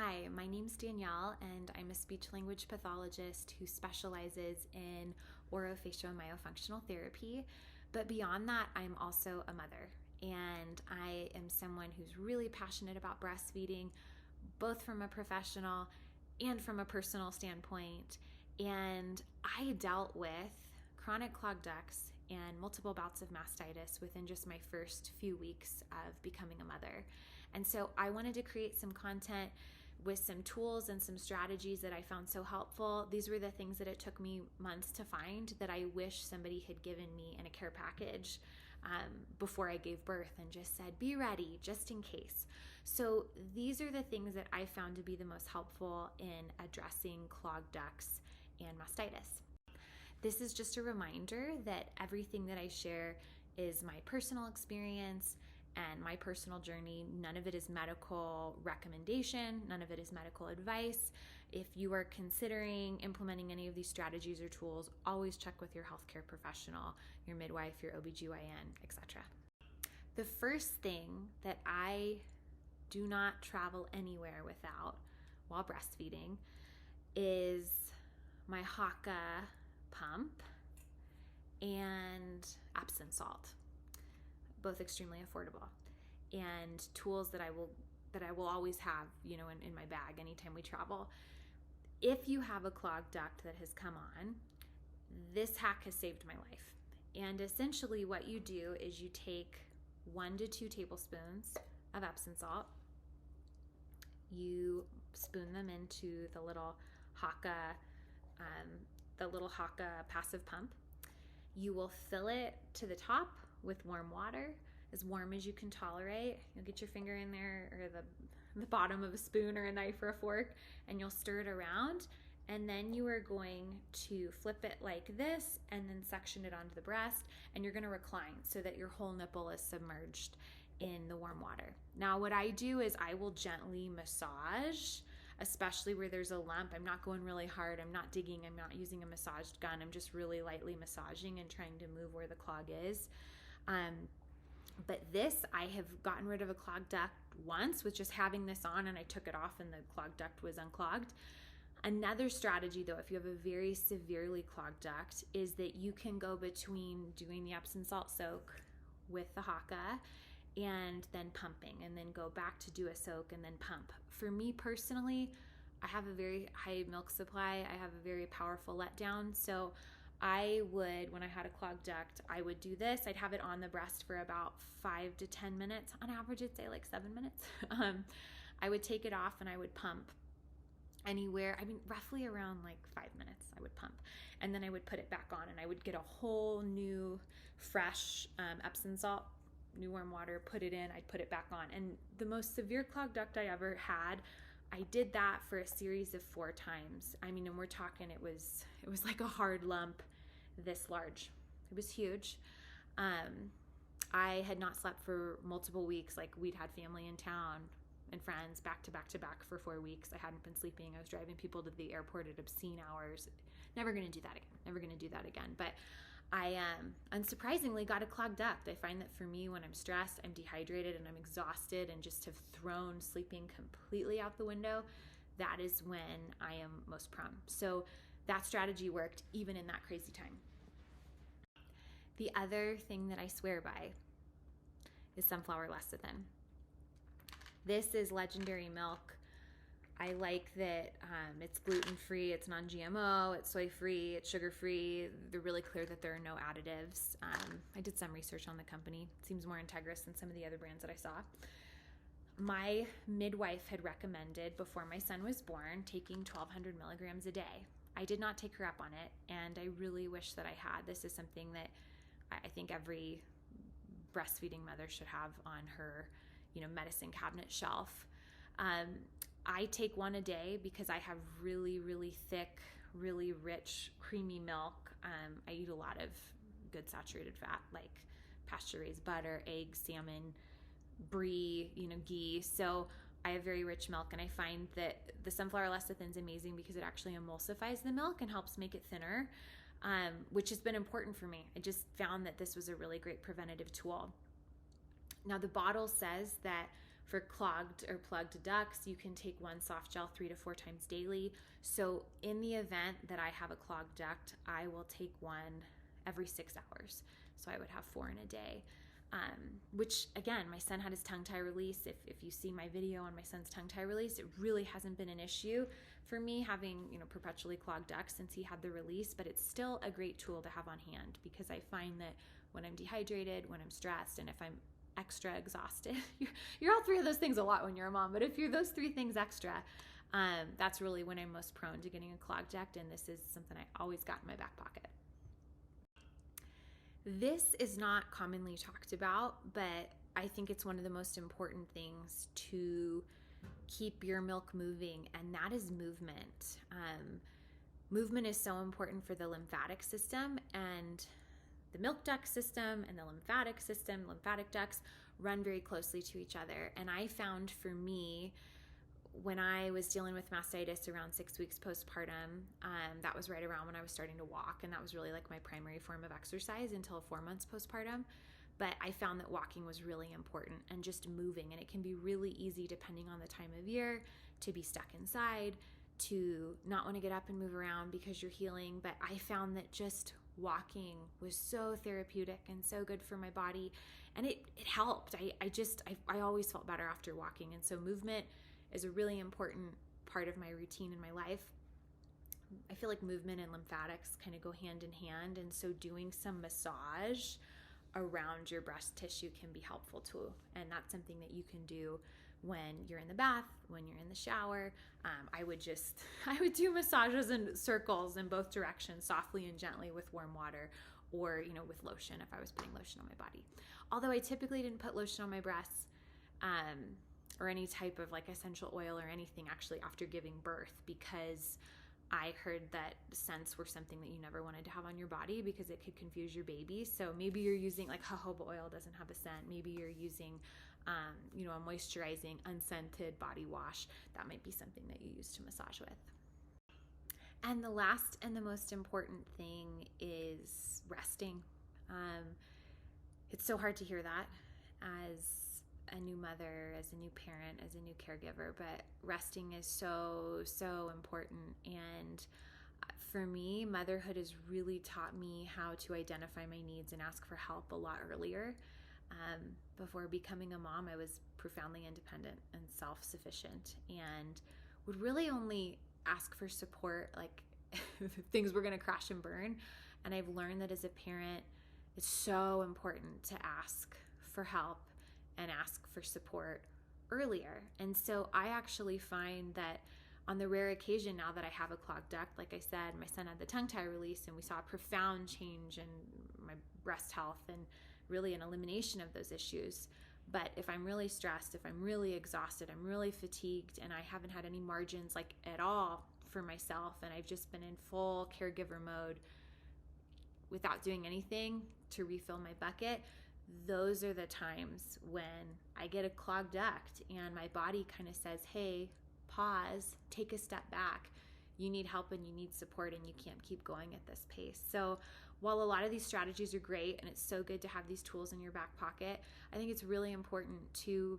Hi, my name's Danielle, and I'm a speech-language pathologist who specializes in orofaciomyofunctional therapy. But beyond that, I'm also a mother, and I am someone who's really passionate about breastfeeding, both from a professional and from a personal standpoint. And I dealt with chronic clogged ducts and multiple bouts of mastitis within just my first few weeks of becoming a mother. And so I wanted to create some content with some tools and some strategies that I found so helpful. These were the things that it took me months to find that I wish somebody had given me in a care package before I gave birth and just said, be ready just in case. So these are the things that I found to be the most helpful in addressing clogged ducts and mastitis. This is just a reminder that everything that I share is my personal experience and my personal journey. None of it is medical recommendation. None of it is medical advice. If you are considering implementing any of these strategies or tools, always check with your healthcare professional, your midwife, your OBGYN, etc. The first thing that I do not travel anywhere without while breastfeeding is my Haakaa pump and Epsom salt. Both extremely affordable, and tools that I will always have, in my bag anytime we travel. If you have a clogged duct that has come on, this hack has saved my life. And essentially what you do is you take 1 to 2 tablespoons of Epsom salt, you spoon them into the little Haakaa passive pump. You will fill it to the top with warm water, as warm as you can tolerate. You'll get your finger in there, or the bottom of a spoon or a knife or a fork, and you'll stir it around. And then you are going to flip it like this and then suction it onto the breast, and you're going to recline so that your whole nipple is submerged in the warm water. Now what I do is I will gently massage, especially where there's a lump. I'm not going really hard. I'm not digging. I'm not using a massage gun. I'm just really lightly massaging and trying to move where the clog is. But this, I have gotten rid of a clogged duct once with just having this on, and I took it off and the clogged duct was unclogged. Another strategy though, if you have a very severely clogged duct, is that you can go between doing the Epsom salt soak with the Haakaa and then pumping, and then go back to do a soak and then pump. For me personally, I have a very high milk supply. I have a very powerful letdown. So I would, when I had a clogged duct, I would do this. I'd have it on the breast for about 5 to 10 minutes. On average, I'd say like 7 minutes. I would take it off and I would pump roughly around like 5 minutes I would pump. And then I would put it back on, and I would get a whole new, fresh Epsom salt, new warm water, put it in, I'd put it back on. And the most severe clogged duct I ever had, I did that for a series of 4 times. And we're talking, it was like a hard lump this large. It was huge. I had not slept for multiple weeks. Like, we'd had family in town and friends back to back to back for 4 weeks. I hadn't been sleeping. I was driving people to the airport at obscene hours. Never going to do that again. But I unsurprisingly got a clogged duct. I find that for me, when I'm stressed, I'm dehydrated, and I'm exhausted and just have thrown sleeping completely out the window, that is when I am most prone. So that strategy worked even in that crazy time. The other thing that I swear by is sunflower lecithin. This is legendary milk. I like that it's gluten-free, it's non-GMO, it's soy-free, it's sugar-free. They're really clear that there are no additives. I did some research on the company. It seems more integrous than some of the other brands that I saw. My midwife had recommended, before my son was born, taking 1,200 milligrams a day. I did not take her up on it, and I really wish that I had. This is something that I think every breastfeeding mother should have on her, medicine cabinet shelf. I take 1 a day because I have really, really thick, really rich, creamy milk. I eat a lot of good saturated fat, like pasture-raised butter, eggs, salmon, brie, ghee. So I have very rich milk, and I find that the sunflower lecithin is amazing because it actually emulsifies the milk and helps make it thinner, which has been important for me. I just found that this was a really great preventative tool. Now, the bottle says that For clogged or plugged ducts, you can take one soft gel 3 to 4 times daily. So in the event that I have a clogged duct, I will take one every 6 hours. So I would have 4 in a day. Which again, my son had his tongue tie release. If you see my video on my son's tongue tie release, it really hasn't been an issue for me having, perpetually clogged ducts since he had the release, but it's still a great tool to have on hand because I find that when I'm dehydrated, when I'm stressed, and if I'm extra exhausted, you're all 3 of those things a lot when you're a mom, but if you're those 3 things extra, that's really when I'm most prone to getting a clogged duct, and this is something I always got in my back pocket. This is not commonly talked about, but I think it's one of the most important things to keep your milk moving, and that is movement. Movement is so important for the lymphatic system, and the milk duct system and the lymphatic system, lymphatic ducts, run very closely to each other. And I found for me, when I was dealing with mastitis around 6 weeks postpartum, that was right around when I was starting to walk, and that was really like my primary form of exercise until 4 months postpartum. But I found that walking was really important and just moving, and it can be really easy depending on the time of year to be stuck inside, to not want to get up and move around because you're healing. But I found that just walking was so therapeutic and so good for my body, and it helped. I always felt better after walking, and so movement is a really important part of my routine in my life. I feel like movement and lymphatics kind of go hand in hand, and so doing some massage around your breast tissue can be helpful too, and that's something that you can do when you're in the bath, when you're in the shower. I would do massages in circles in both directions, softly and gently with warm water, or with lotion if I was putting lotion on my body. Although I typically didn't put lotion on my breasts, or any type of like essential oil or anything actually after giving birth, because I heard that scents were something that you never wanted to have on your body because it could confuse your baby. So maybe you're using, like, jojoba oil doesn't have a scent. Maybe you're using, a moisturizing, unscented body wash. That might be something that you use to massage with. And the last and the most important thing is resting. It's so hard to hear that as a new mother, as a new parent, as a new caregiver, but resting is so, so important. And for me, motherhood has really taught me how to identify my needs and ask for help a lot earlier. Before becoming a mom, I was profoundly independent and self-sufficient and would really only ask for support like if things were going to crash and burn. And I've learned that as a parent, it's so important to ask for help and ask for support earlier. And so I actually find that on the rare occasion now that I have a clogged duct, like I said, my son had the tongue tie release and we saw a profound change in my breast health and really an elimination of those issues. But if I'm really stressed, if I'm really exhausted, I'm really fatigued, and I haven't had any margins like at all for myself, and I've just been in full caregiver mode without doing anything to refill my bucket, those are the times when I get a clogged duct and my body kind of says, hey, pause, take a step back. You need help and you need support, and you can't keep going at this pace. So while a lot of these strategies are great and it's so good to have these tools in your back pocket, I think it's really important to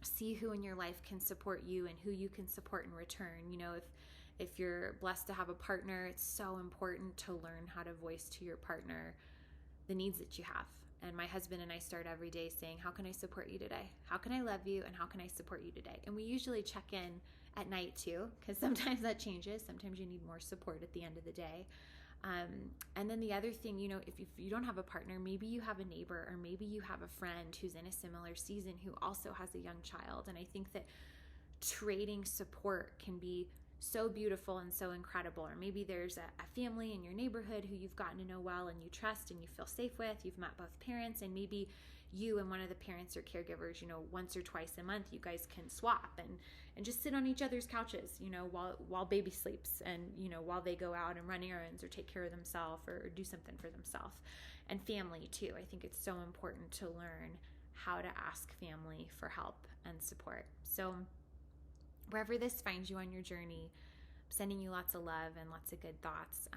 see who in your life can support you and who you can support in return. If you're blessed to have a partner, it's so important to learn how to voice to your partner the needs that you have. And my husband and I start every day saying, how can I support you today? How can I love you? And how can I support you today? And we usually check in at night too, because sometimes that changes. Sometimes you need more support at the end of the day. And then the other thing, if you don't have a partner, maybe you have a neighbor, or maybe you have a friend who's in a similar season who also has a young child. And I think that trading support can be so beautiful and so incredible. Or maybe there's a family in your neighborhood who you've gotten to know well and you trust and you feel safe with. You've met both parents, and maybe you and one of the parents or caregivers, once or twice a month, you guys can swap and just sit on each other's couches, while baby sleeps, and, while they go out and run errands or take care of themselves or do something for themselves. And family too. I think it's so important to learn how to ask family for help and support. So wherever this finds you on your journey, I'm sending you lots of love and lots of good thoughts.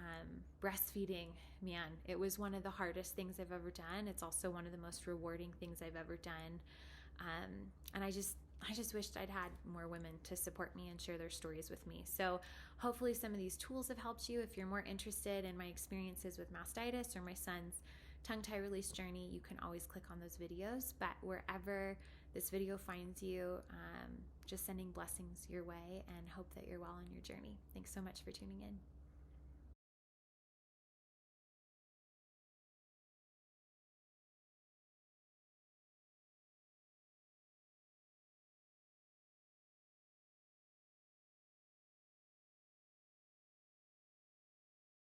Breastfeeding, man, it was one of the hardest things I've ever done. It's also one of the most rewarding things I've ever done. And I just wished I'd had more women to support me and share their stories with me. So hopefully some of these tools have helped you. If you're more interested in my experiences with mastitis or my son's tongue tie release journey, you can always click on those videos. But wherever this video finds you, just sending blessings your way and hope that you're well on your journey. Thanks so much for tuning in.